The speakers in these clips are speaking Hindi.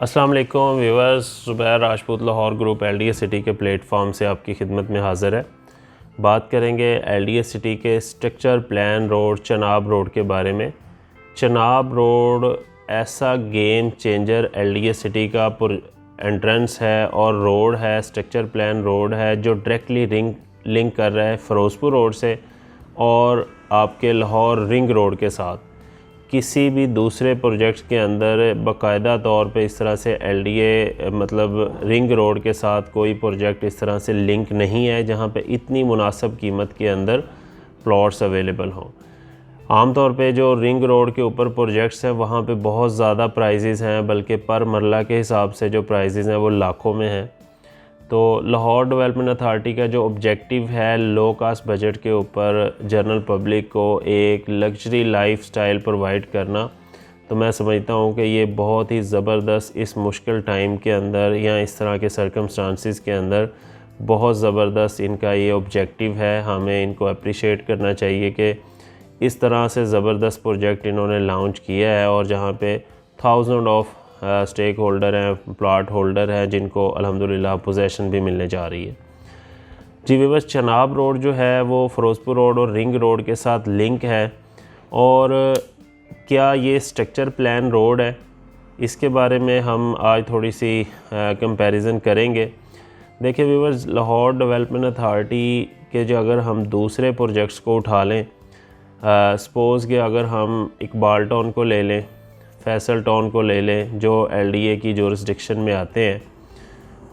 अस्सलाम वालेकुम viewers, Zubair Rajput Lahore group LDA city के प्लेटफॉर्म से आपकी खिदमत में हाज़िर है। बात करेंगे एलडीए सिटी के structure plan road Chenab road के बारे में। चनाब रोड ऐसा गेम चेंजर एलडीए सिटी का एंट्रेंस है और रोड है, स्ट्रक्चर प्लान रोड है जो डायरेक्टली लिंक कर रहा है फ़िरोज़पुर रोड से और आपके लाहौर रिंग रोड के साथ। किसी भी दूसरे प्रोजेक्ट्स के अंदर बाकायदा तौर पे इस तरह से एलडीए मतलब रिंग रोड के साथ कोई प्रोजेक्ट इस तरह से लिंक नहीं है जहाँ पे इतनी मुनासिब कीमत के अंदर प्लॉट्स अवेलेबल हों। आम तौर पे जो रिंग रोड के ऊपर प्रोजेक्ट्स हैं वहाँ पे बहुत ज़्यादा प्राइजेज़ हैं, बल्कि पर मरला के हिसाब से जो प्राइजेज़ हैं वो लाखों में हैं। तो लाहौर डेवलपमेंट अथॉरिटी का जो ऑब्जेक्टिव है लो कास्ट बजट के ऊपर जनरल पब्लिक को एक लग्जरी लाइफस्टाइल प्रोवाइड करना, तो मैं समझता हूँ कि ये बहुत ही ज़बरदस्त इस मुश्किल टाइम के अंदर या इस तरह के सर्कमस्टांसिस के अंदर बहुत ज़बरदस्त इनका ये ऑब्जेक्टिव है। हमें इनको अप्रिशिएट करना चाहिए कि इस तरह से ज़बरदस्त प्रोजेक्ट इन्होंने लॉन्च किया है और जहाँ पे थाउजेंड ऑफ स्टेक होल्डर हैं, प्लॉट होल्डर हैं जिनको अल्हम्दुलिल्लाह पोजेसन भी मिलने जा रही है। जी व्यूअर्स, चनाब रोड जो है वो फ़िरोज़पुर रोड और रिंग रोड के साथ लिंक है और क्या ये स्ट्रक्चर प्लान रोड है, इसके बारे में हम आज थोड़ी सी कंपैरिजन करेंगे। देखिए व्यूअर्स, लाहौर डेवलपमेंट अथॉरिटी के जो अगर हम दूसरे प्रोजेक्ट्स को उठा लें, सपोज़ कि अगर हम इकबाल टाउन को ले लें, फैसल टाउन को ले लें जो एलडीए की जुरिस्डिक्शन में आते हैं,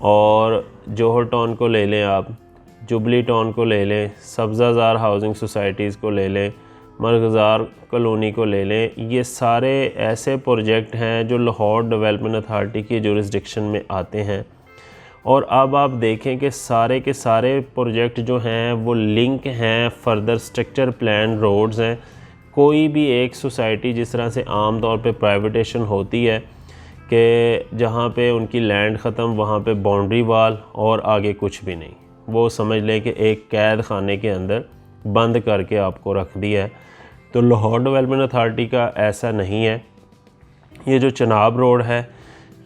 और जौहर टाउन को ले लें, आप जुबली टाउन को ले लें, सब्ज़ाज़ार हाउसिंग सोसाइटीज़ को ले लें, मरगज़ार कॉलोनी को ले लें, ये सारे ऐसे प्रोजेक्ट हैं जो लाहौर डेवलपमेंट अथॉरिटी की जुरिस्डिक्शन में आते हैं। और अब आप देखें कि सारे के सारे प्रोजेक्ट जो हैं वो लिंक हैं फर्दर स्ट्रक्चर प्लान रोड्स हैं। कोई भी एक सोसाइटी जिस तरह से आम तौर पे प्राइवेटेशन होती है कि जहाँ पे उनकी लैंड ख़त्म, वहाँ पे बाउंड्री वाल और आगे कुछ भी नहीं, वो समझ लें कि एक कैद खाने के अंदर बंद करके आपको रख दिया है। तो लाहौर डेवलपमेंट अथॉरिटी का ऐसा नहीं है। ये जो चनाब रोड है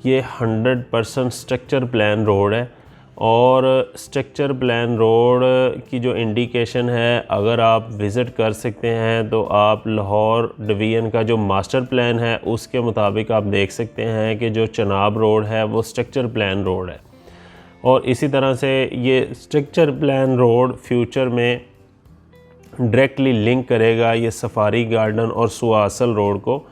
ये 100% स्ट्रक्चर प्लान रोड है और स्ट्रक्चर प्लान रोड की जो इंडिकेशन है, अगर आप विज़िट कर सकते हैं तो आप लाहौर डिवीज़न का जो मास्टर प्लान है उसके मुताबिक आप देख सकते हैं कि जो चनाब रोड है वो स्ट्रक्चर प्लान रोड है। और इसी तरह से ये स्ट्रक्चर प्लान रोड फ्यूचर में डायरेक्टली लिंक करेगा ये सफारी गार्डन और सुआसल रोड को,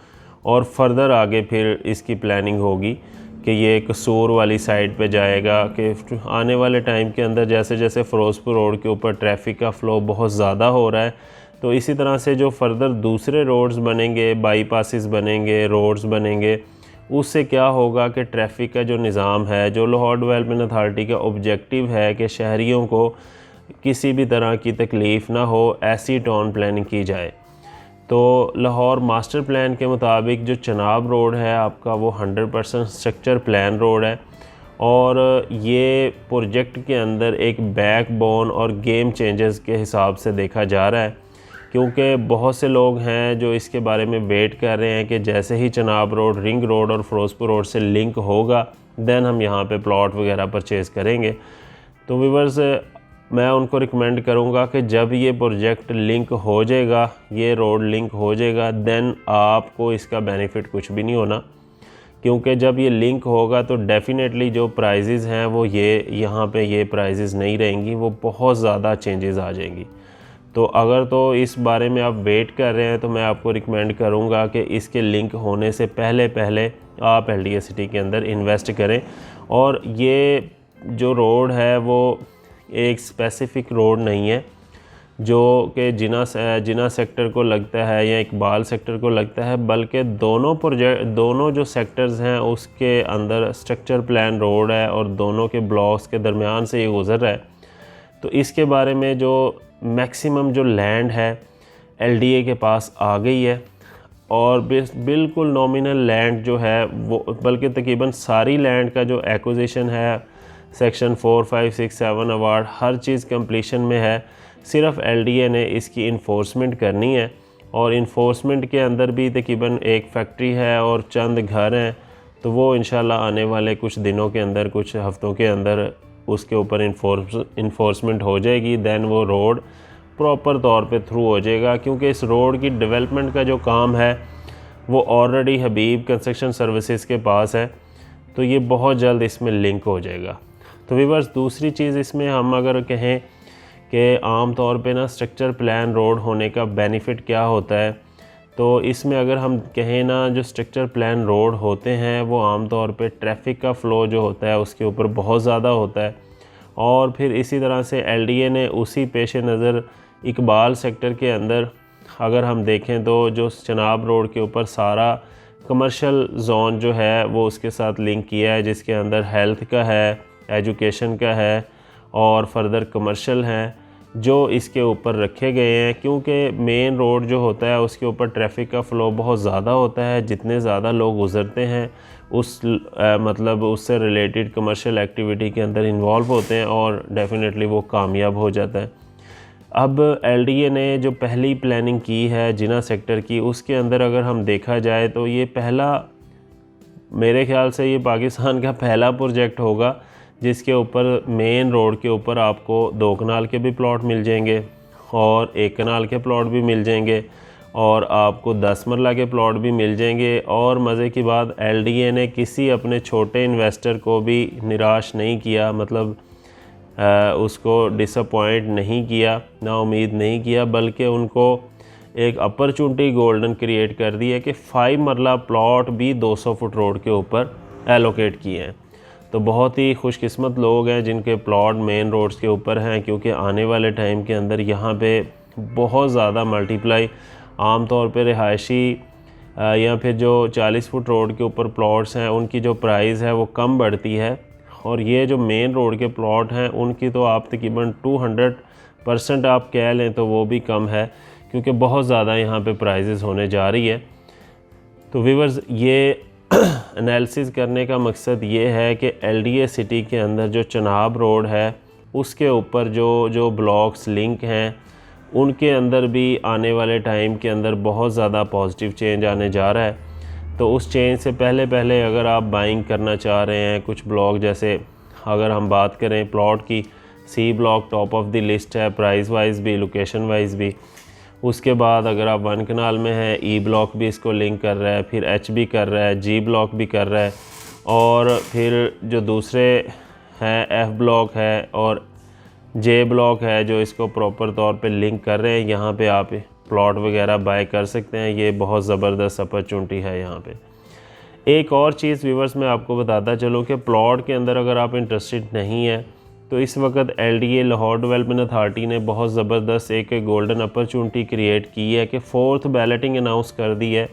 और फर्दर आगे फिर इसकी प्लानिंग होगी कि ये कसूर वाली साइड पे जाएगा कि आने वाले टाइम के अंदर जैसे जैसे फ़िरोज़पुर रोड के ऊपर ट्रैफिक का फ़्लो बहुत ज़्यादा हो रहा है, तो इसी तरह से जो फर्दर दूसरे रोड्स बनेंगे, बाईपासेस बनेंगे, रोड्स बनेंगे, उससे क्या होगा कि ट्रैफिक का जो निज़ाम है, जो लाहौर डेवलपमेंट अथॉरिटी का ऑब्जेक्टिव है कि शहरियों को किसी भी तरह की तकलीफ़ ना हो, ऐसी टाउन प्लानिंग की जाए। तो लाहौर मास्टर प्लान के मुताबिक जो चनाब रोड है आपका वो 100% स्ट्रक्चर प्लान रोड है और ये प्रोजेक्ट के अंदर एक बैकबोन और गेम चेंजर्स के हिसाब से देखा जा रहा है, क्योंकि बहुत से लोग हैं जो इसके बारे में वेट कर रहे हैं कि जैसे ही चनाब रोड, रिंग रोड और फ़िरोज़पुर रोड से लिंक होगा दैन हम यहाँ पे प्लॉट वगैरह परचेज़ करेंगे। तो व्यूअर्स, मैं उनको रिकमेंड करूँगा कि जब ये प्रोजेक्ट लिंक हो जाएगा, ये रोड लिंक हो जाएगा, दैन आपको इसका बेनिफिट कुछ भी नहीं होना, क्योंकि जब ये लिंक होगा तो डेफ़िनेटली जो प्राइजेज़ हैं वो ये यहाँ पे ये प्राइजेज़ नहीं रहेंगी, वो बहुत ज़्यादा चेंजेस आ जाएंगी। तो अगर तो इस बारे में आप वेट कर रहे हैं तो मैं आपको रिकमेंड करूँगा कि इसके लिंक होने से पहले पहले आप एलडीए सिटी के अंदर इन्वेस्ट करें। और ये जो रोड है वो एक स्पेसिफ़िक रोड नहीं है जो कि जिना सेक्टर को लगता है या इकबाल सेक्टर को लगता है, बल्कि दोनों जो सेक्टर्स हैं उसके अंदर स्ट्रक्चर प्लान रोड है और दोनों के ब्लॉक्स के दरमियान से ये गुज़र रहा है। तो इसके बारे में जो मैक्सिमम जो लैंड है एलडीए के पास आ गई है और बिल्कुल नॉमिनल लैंड जो है वो, बल्कि तकरीबन सारी लैंड का जो एक्विजिशन है सेक्शन 4, 5, 6, 7 अवार्ड हर चीज़ कंप्लीशन में है। सिर्फ एलडीए ने इसकी इन्फोर्समेंट करनी है और इन्फोर्समेंट के अंदर भी तकरीबन एक फैक्ट्री है और चंद घर हैं, तो वो इंशाल्लाह आने वाले कुछ दिनों के अंदर, कुछ हफ़्तों के अंदर उसके ऊपर इन्फोर्समेंट हो जाएगी। दैन वो रोड प्रॉपर तौर पे थ्रू हो जाएगा, क्योंकि इस रोड की डेवलपमेंट का जो काम है वो ऑलरेडी हबीब कंस्ट्रक्शन सर्विसेज के पास है, तो ये बहुत जल्द इसमें लिंक हो जाएगा। तो व्यूअर्स, दूसरी चीज़ इसमें हम अगर कहें कि आम तौर पे ना स्ट्रक्चर प्लान रोड होने का बेनिफिट क्या होता है, तो इसमें अगर हम कहें ना, जो स्ट्रक्चर प्लान रोड होते हैं वो आम तौर पे ट्रैफिक का फ़्लो जो होता है उसके ऊपर बहुत ज़्यादा होता है। और फिर इसी तरह से LDA ने उसी पेश नज़र इकबाल सेक्टर के अंदर अगर हम देखें तो जो चनाब रोड के ऊपर सारा कमर्शियल जोन जो है वो उसके साथ लिंक किया है, जिसके अंदर हेल्थ का है, एजुकेशन का है और फर्दर कमर्शियल हैं जो इसके ऊपर रखे गए हैं। क्योंकि मेन रोड जो होता है उसके ऊपर ट्रैफिक का फ़्लो बहुत ज़्यादा होता है, जितने ज़्यादा लोग गुज़रते हैं उस मतलब उससे रिलेटेड कमर्शियल एक्टिविटी के अंदर इन्वॉल्व होते हैं और डेफिनेटली वो कामयाब हो जाता है। अब LDA ने जो पहली प्लानिंग की है जिना सेक्टर की, उसके अंदर अगर हम देखा जाए तो ये पहला, मेरे ख्याल से ये पाकिस्तान का पहला प्रोजेक्ट होगा जिसके ऊपर मेन रोड के ऊपर आपको 2 कनाल के भी प्लॉट मिल जाएंगे और 1 कनाल के प्लॉट भी मिल जाएंगे और आपको 10 मरला के प्लॉट भी मिल जाएंगे। और मज़े की बात, LDA ने किसी अपने छोटे इन्वेस्टर को भी निराश नहीं किया, मतलब उसको डिसअपॉइंट नहीं किया, ना उम्मीद नहीं किया, बल्कि उनको एक अपॉर्चुनिटी गोल्डन क्रिएट कर दी है कि 5 मरला प्लॉट भी 200 फुट रोड के ऊपर एलोकेट किए हैं। तो बहुत ही खुशकिस्मत लोग हैं जिनके प्लॉट मेन रोड्स के ऊपर हैं, क्योंकि आने वाले टाइम के अंदर यहाँ पे बहुत ज़्यादा मल्टीप्लाई आम तौर पे रिहायशी या फिर जो 40 फुट रोड के ऊपर प्लॉट्स हैं उनकी जो प्राइस है वो कम बढ़ती है, और ये जो मेन रोड के प्लॉट हैं उनकी तो आप तकरीबन 200% आप कह लें तो वो भी कम है, क्योंकि बहुत ज़्यादा यहाँ पे प्राइसेस होने जा रही है। तो व्यूअर्स, ये एनालिसिस करने का मकसद ये है कि LDA सिटी के अंदर जो चनाब रोड है उसके ऊपर जो ब्लॉक्स लिंक हैं उनके अंदर भी आने वाले टाइम के अंदर बहुत ज़्यादा पॉजिटिव चेंज आने जा रहा है। तो उस चेंज से पहले अगर आप बाइंग करना चाह रहे हैं कुछ ब्लॉक, जैसे अगर हम बात करें प्लॉट की, C block top of the list है, प्राइस वाइज भी, लोकेशन वाइज भी। उसके बाद अगर आप 1 कनाल में हैं, E ब्लॉक भी इसको लिंक कर रहा है, फिर H भी कर रहा है, G ब्लॉक भी कर रहा है, और फिर जो दूसरे हैं F ब्लॉक है और J ब्लॉक है जो इसको प्रॉपर तौर पे लिंक कर रहे हैं। यहाँ पे आप प्लॉट वगैरह बाय कर सकते हैं, ये बहुत ज़बरदस्त अपॉर्चुनिटी है यहाँ पे। एक और चीज़ व्यूअर्स मैं आपको बताता चलूँ कि प्लॉट के अंदर अगर आप इंटरेस्टेड नहीं है तो इस वक्त LDA लाहौर डेवलपमेंट अथॉरिटी ने बहुत ज़बरदस्त एक गोल्डन अपॉर्चुनिटी क्रिएट की है कि 4th बैलेटिंग अनाउंस कर दी है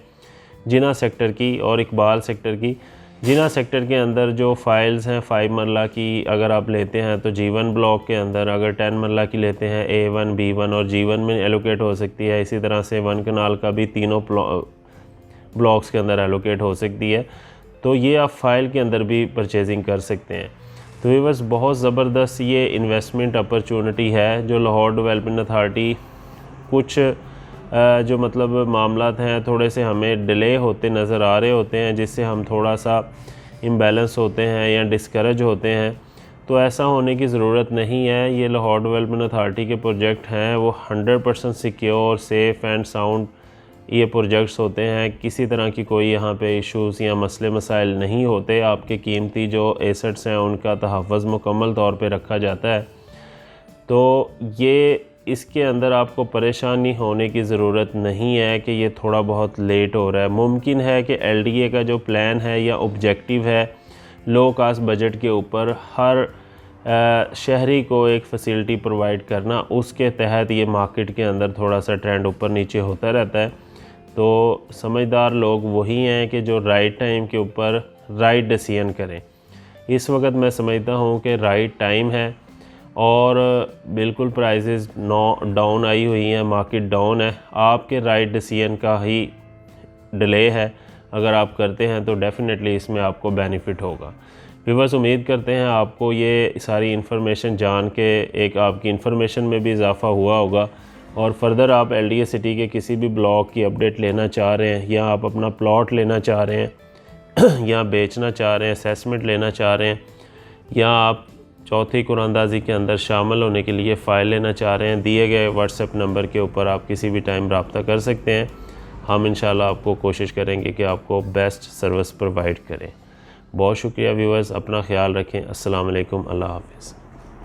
जिना सेक्टर की और इकबाल सेक्टर की। जिना सेक्टर के अंदर जो फाइल्स हैं 5 मरला की अगर आप लेते हैं तो G1 ब्लॉक के अंदर, अगर 10 मरला की लेते हैं A1, B1 और G1 में एलोकेट हो सकती है। इसी तरह से 1 कनाल का भी तीनों ब्लॉक्स के अंदर एलोकेट हो सकती है। तो ये आप फाइल के अंदर भी परचेजिंग कर सकते हैं। तो व्यूअर्स, बहुत ज़बरदस्त ये इन्वेस्टमेंट अपॉर्चुनिटी है जो लाहौर डेवलपमेंट अथॉरिटी, कुछ जो मतलब मामलात हैं थोड़े से हमें डिले होते नज़र आ रहे होते हैं, जिससे हम थोड़ा सा इम्बैलेंस होते हैं या डिस्करेज होते हैं। तो ऐसा होने की ज़रूरत नहीं है। ये लाहौर डेवलपमेंट अथॉरिटी के प्रोजेक्ट हैं वो 100% सिक्योर, सेफ़ एंड साउंड ये प्रोजेक्ट्स होते हैं। किसी तरह की कोई यहाँ पे इश्यूज़ या मसले मसाइल नहीं होते। आपके कीमती जो एसेट्स हैं उनका तहफ़्फ़ुज़ मुकम्मल तौर पे रखा जाता है। तो ये इसके अंदर आपको परेशानी होने की ज़रूरत नहीं है कि ये थोड़ा बहुत लेट हो रहा है। मुमकिन है कि LDA का जो प्लान है या ऑब्जेक्टिव है लो कास्ट बजट के ऊपर हर शहरी को एक फ़ैसिलिटी प्रोवाइड करना, उसके तहत ये मार्केट के अंदर थोड़ा सा ट्रेंड ऊपर नीचे होता रहता है। तो समझदार लोग वही हैं कि जो राइट टाइम के ऊपर राइट डिसीजन करें। इस वक्त मैं समझता हूँ कि राइट टाइम है और बिल्कुल प्राइसेस डाउन आई हुई हैं, मार्केट डाउन है। आपके राइट डिसीजन का ही डिले है। अगर आप करते हैं तो डेफ़िनेटली इसमें आपको बेनिफिट होगा। व्यूअर्स, उम्मीद करते हैं आपको ये सारी इन्फॉर्मेशन जान के एक आपकी इन्फॉर्मेशन में भी इजाफ़ा हुआ होगा और फर्दर आप LDA सिटी के किसी भी ब्लॉक की अपडेट लेना चाह रहे हैं या आप अपना प्लॉट लेना चाह रहे हैं या बेचना चाह रहे हैं, असेसमेंट लेना चाह रहे हैं, या आप चौथी कुरानंदाज़ी के अंदर शामिल होने के लिए फ़ाइल लेना चाह रहे हैं, दिए गए व्हाट्सएप नंबर के ऊपर आप किसी भी टाइम रब्ता कर सकते हैं। हम इंशाल्लाह आपको कोशिश करेंगे कि आपको बेस्ट सर्विस प्रोवाइड करें। बहुत शुक्रिया व्यूअर्स, अपना ख्याल रखें। अस्सलाम वालेकुम, अल्लाह हाफ़िज़।